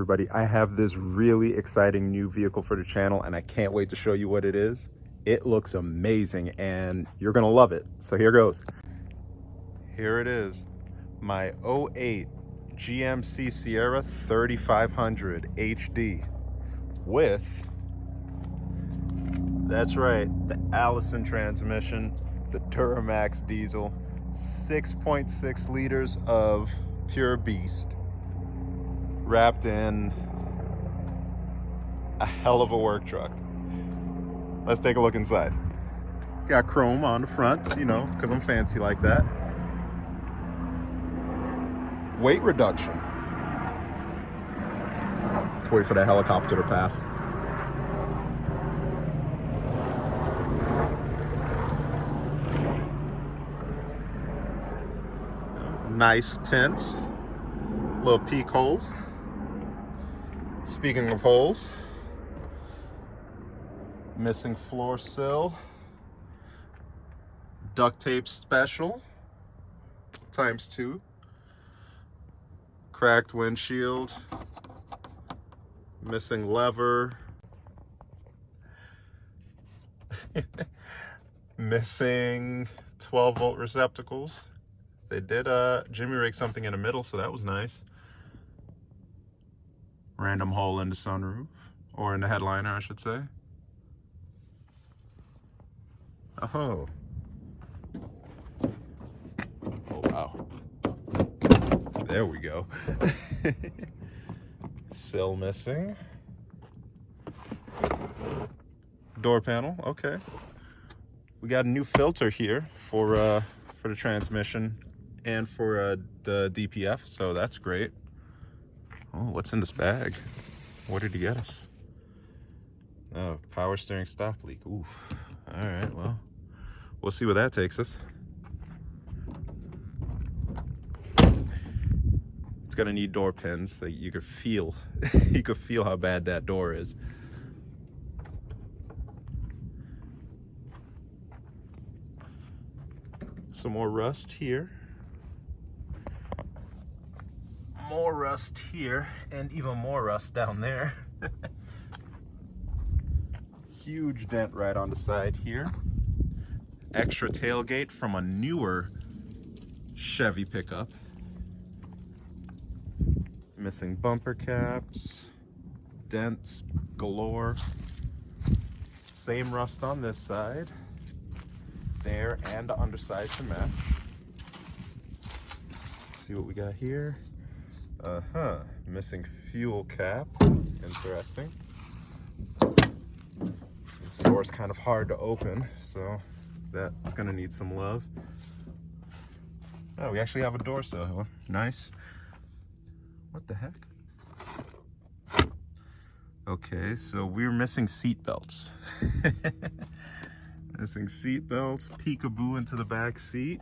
everybody, I have this really exciting new vehicle for the channel and I can't wait to show you what it is. It looks amazing and you're gonna love it. So here goes. Here it is, my '08 GMC Sierra 3500 HD with, that's right, the Allison transmission, the Duramax diesel, 6.6 liters of pure beast, wrapped in a hell of a work truck. Let's take a look inside. Got chrome on the front, you know, because I'm fancy like that. Weight reduction. Let's wait for the helicopter to pass. Nice tints, little peak holes. Speaking of holes, missing floor sill, duct tape special ×2, cracked windshield, missing lever, missing 12-volt receptacles. They did Jimmy rig something in the middle, so that was nice. Random hole in the sunroof, or in the headliner, I should say. Oh. Oh, wow. There we go. Sill missing. Door panel, okay. We got a new filter here for the transmission and for the DPF, so that's great. Oh, what's in this bag? What did he get us? Oh, power steering stop leak. Oof. All right, well, we'll see where that takes us. It's gonna need door pins. So you could feel, you could feel how bad that door is. Some more rust here. More rust here, and even more rust down there. Huge dent right on the side here. Extra tailgate from a newer Chevy pickup. Missing bumper caps. Dents galore. Same rust on this side. There and the underside to match. Let's see what we got here. Missing fuel cap. Interesting. This door's kind of hard to open, so that's gonna need some love. Oh, we actually have a door sill. Nice. What the heck? Okay, so we're missing seat belts. Missing seat belts, peekaboo into the back seat.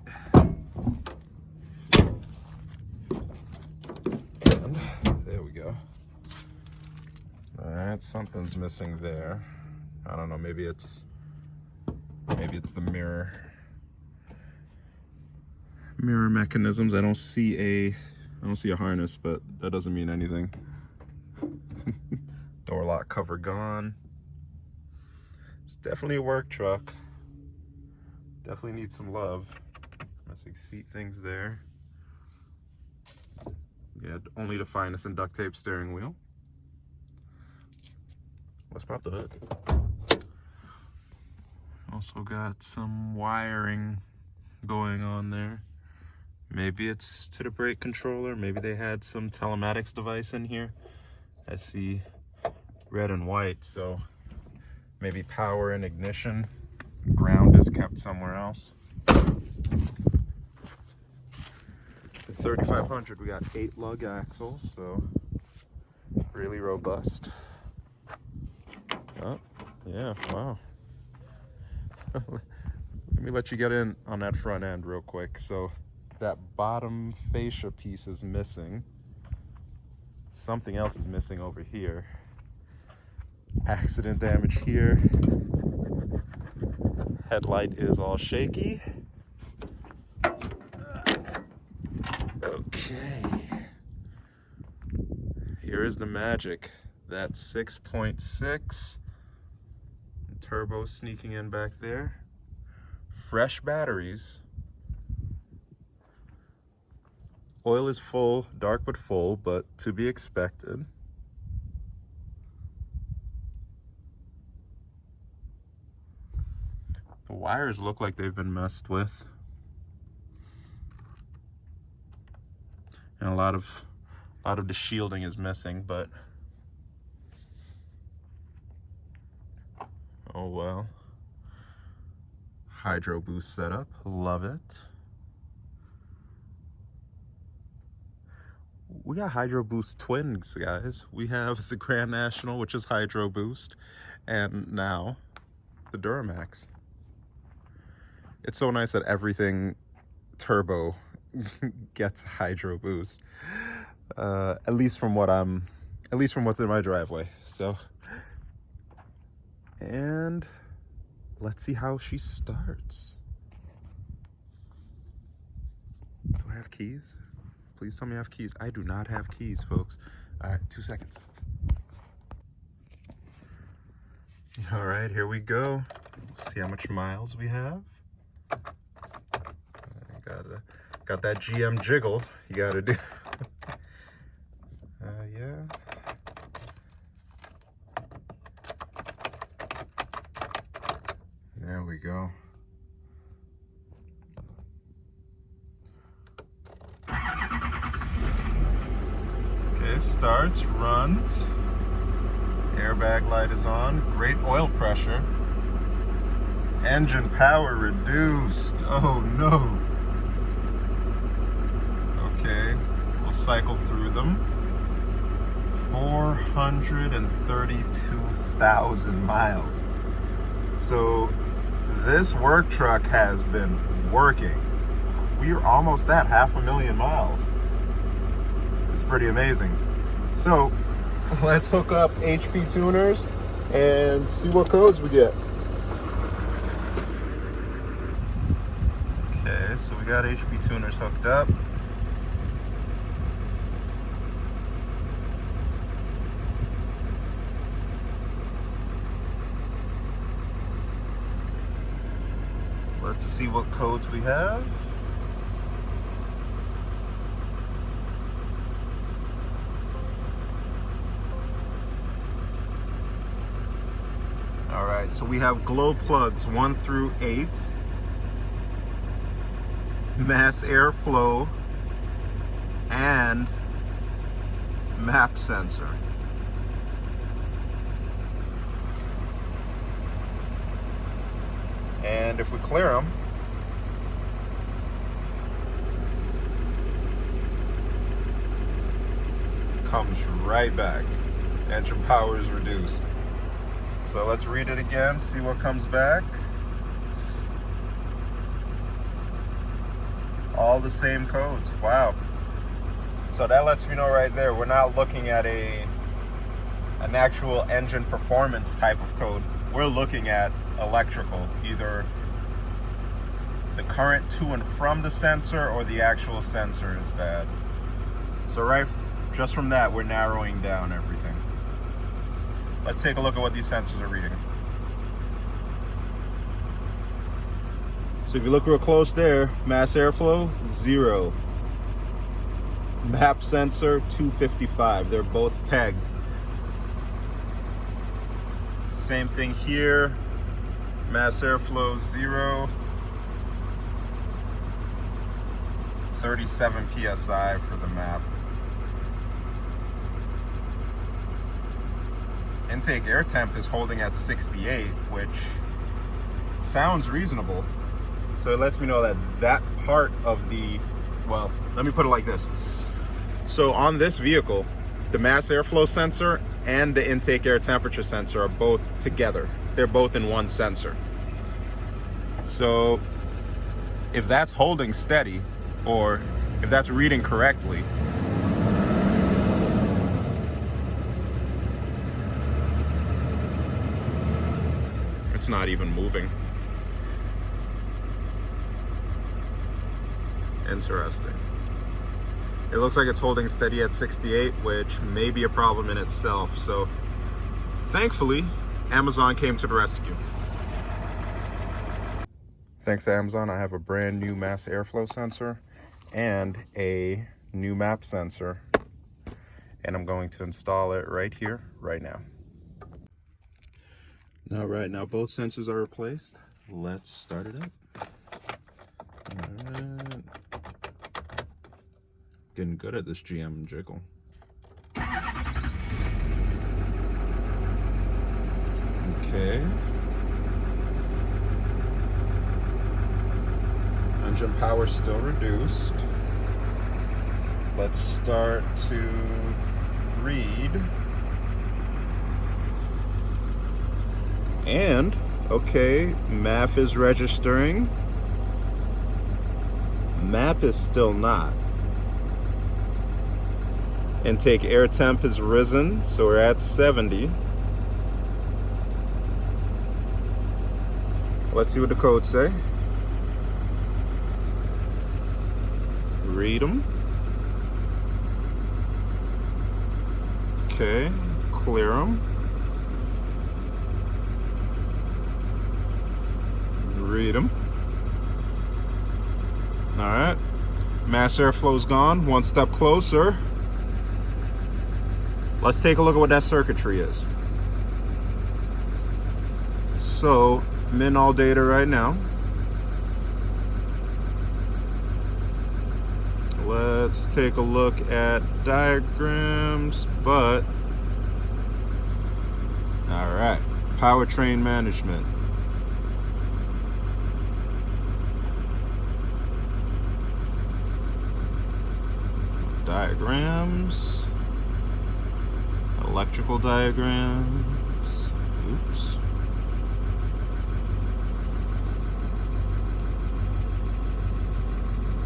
And there we go. All right, something's missing there. I don't know, maybe it's the mirror mechanisms. I don't see a harness, but that doesn't mean anything. Door lock cover gone. It's definitely a work truck. Definitely needs some love. Missing seat things there. Yeah, only the finest in duct tape steering wheel. Let's pop the hood. Also got some wiring going on there. Maybe it's to the brake controller. Maybe they had some telematics device in here. I see red and white, so maybe power and ignition. Ground is kept somewhere else. The 3500, we got 8 lug axles, so really robust. Oh, yeah, wow. Let me let you get in on that front end real quick. So that bottom fascia piece is missing. Something else is missing over here. Accident damage here. Headlight is all shaky. Okay. Here where's the magic? That 6.6 turbo sneaking in back there. Fresh batteries. Oil is full, dark but full, but to be expected. The wires look like they've been messed with. And a lot of the shielding is missing, but oh well. Hydro boost setup, love it. We got Hydro Boost twins, guys. We have the Grand National, which is Hydro Boost, and now the Duramax. It's so nice that everything turbo gets Hydro Boost. At least from what's in my driveway. So, and let's see how she starts. Do I have keys? Please tell me I have keys. I do not have keys, folks. All right, 2 seconds. All right, here we go. See how much miles we have. Got that GM jiggle you gotta do. Yeah. There we go. Okay, starts, runs. Airbag light is on. Great oil pressure. Engine power reduced. Oh no. Okay, we'll cycle through them. 432,000 miles. So this work truck has been working. We are almost at 500,000 miles. It's pretty amazing. So let's hook up HP tuners and see what codes we get. Okay, so we got HP tuners hooked up. Let's see what codes we have. All right, so we have glow plugs 1 through 8, mass airflow, and map sensor. And if we clear them, comes right back. Engine power is reduced. So let's read it again, see what comes back. All the same codes. Wow. So that lets me know right there, we're not looking at an actual engine performance type of code. We're looking at electrical, either the current to and from the sensor or the actual sensor is bad. So just from that, we're narrowing down everything. Let's take a look at what these sensors are reading. So if you look real close there, mass airflow, 0. Map sensor, 255. They're both pegged. Same thing here. Mass airflow, 0. 37 PSI for the map. Intake air temp is holding at 68, which sounds reasonable. So it lets me know that that part of the, well, let me put it like this. So on this vehicle, the mass airflow sensor and the intake air temperature sensor are both together. They're both in one sensor. So if that's holding steady, or if that's reading correctly, it's not even moving. Interesting. It looks like it's holding steady at 68, which may be a problem in itself. So thankfully, Amazon came to the rescue. Thanks to Amazon, I have a brand new mass airflow sensor and a new map sensor. And I'm going to install it right here, right now. Right now both sensors are replaced. Let's start it up. All right. Getting good at this GM jiggle. Okay. Engine power still reduced. Let's start to read. And, okay, MAF is registering. MAP is still not. Intake air temp has risen, so we're at 70. Let's see what the codes say. Read them. Okay, clear them. Read them. All right, mass airflow's gone. One step closer. Let's take a look at what that circuitry is. So, I'm in all data right now. Let's take a look at diagrams, but all right, powertrain management. Diagrams, electrical diagrams, oops.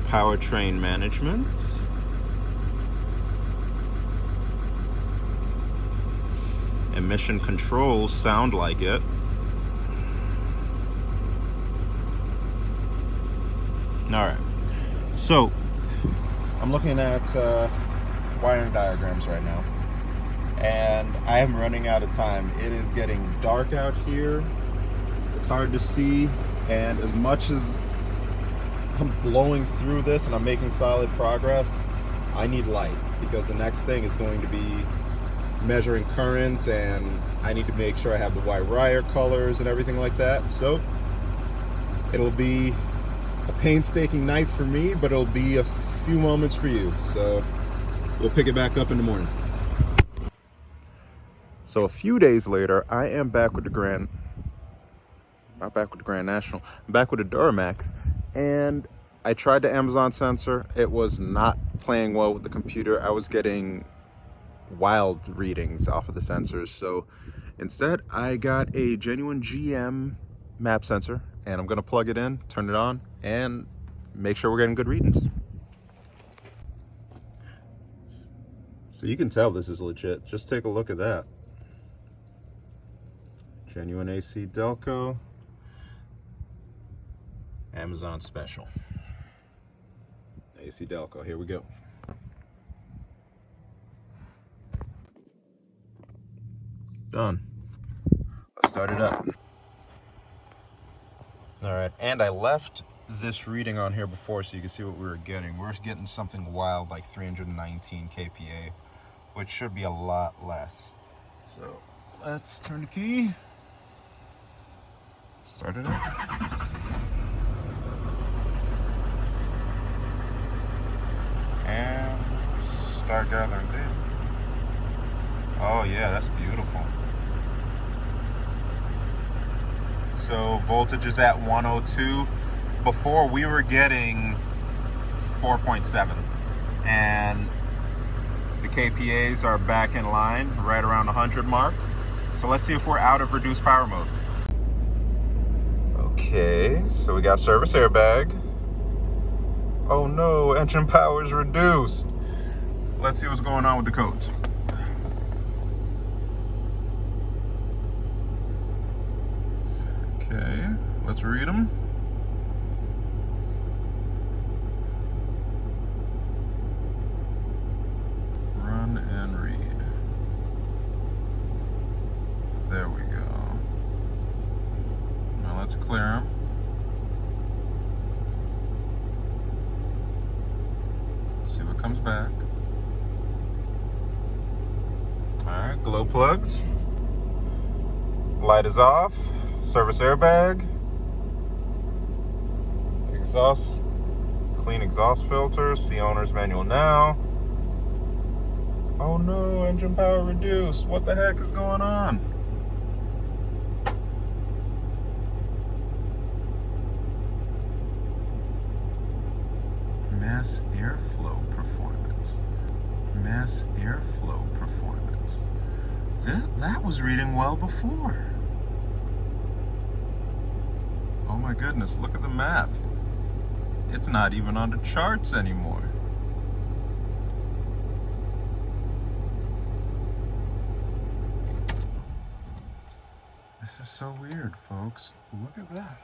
Powertrain management. Emission controls sound like it. All right, so I'm looking at wiring diagrams right now, and I am running out of time. It is getting dark out here. It's hard to see, and as much as I'm blowing through this and I'm making solid progress, I need light, because the next thing is going to be measuring current, and I need to make sure I have the white wire colors and everything like that. So it'll be a painstaking night for me, but it'll be a few moments for you. So we'll pick it back up in the morning. So a few days later, I am back with the not back with the Grand National, I'm back with the Duramax, and I tried the Amazon sensor. It was not playing well with the computer. I was getting wild readings off of the sensors. So instead, I got a genuine GM map sensor, and I'm gonna plug it in, turn it on, and make sure we're getting good readings. So you can tell this is legit. Just take a look at that. Genuine AC Delco. Amazon special. AC Delco, here we go. Done. Let's start it up. All right, and I left this reading on here before so you can see what we were getting. We're getting something wild like 319 kPa, which should be a lot less. So let's turn the key. Start it up. And start gathering data. Oh yeah, that's beautiful. So voltage is at 102. Before we were getting 4.7, and the kPAs are back in line, right around 100 mark. So let's see if we're out of reduced power mode. Okay, so we got service airbag. Oh no, engine power is reduced. Let's see what's going on with the codes. Okay, let's read them. clear them. See what comes back. Alright, glow plugs. Light is off. Service airbag. Exhaust. Clean exhaust filter. See owner's manual now. Oh no, engine power reduced. What the heck is going on? Mass airflow performance. Mass airflow performance. That was reading well before. Oh my goodness, look at the math. It's not even on the charts anymore. This is so weird, folks. Look at that.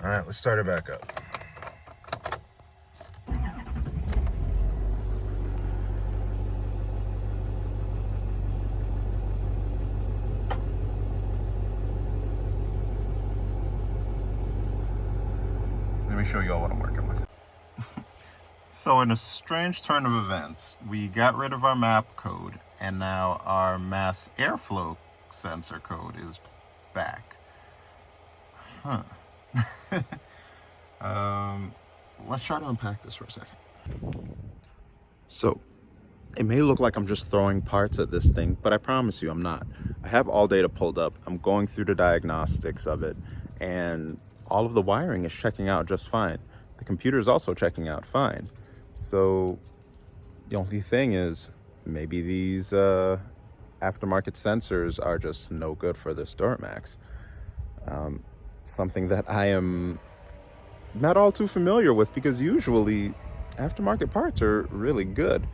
All right, let's start it back up. Let me show you all what I'm working with. So in a strange turn of events, we got rid of our map code, and now our mass airflow sensor code is back. Huh. Let's try to unpack this for a second. So, it may look like I'm just throwing parts at this thing, but I promise you I'm not. I have all data pulled up. I'm going through the diagnostics of it, and all of the wiring is checking out just fine. The computer is also checking out fine. So the only thing is, maybe these aftermarket sensors are just no good for this Duramax. Something that I am not all too familiar with, because usually aftermarket parts are really good,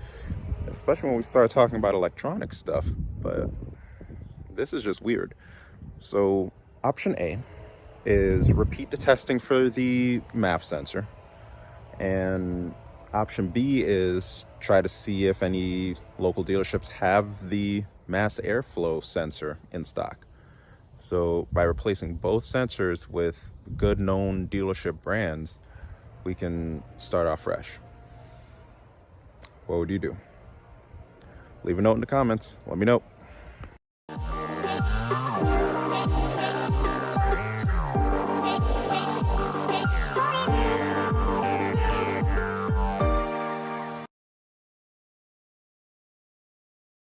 especially when we start talking about electronic stuff, but this is just weird. So option A is repeat the testing for the MAF sensor, and option B is try to see if any local dealerships have the mass airflow sensor in stock. So by replacing both sensors with good known dealership brands, we can start off fresh. What would you do? Leave a note in the comments. Let me know.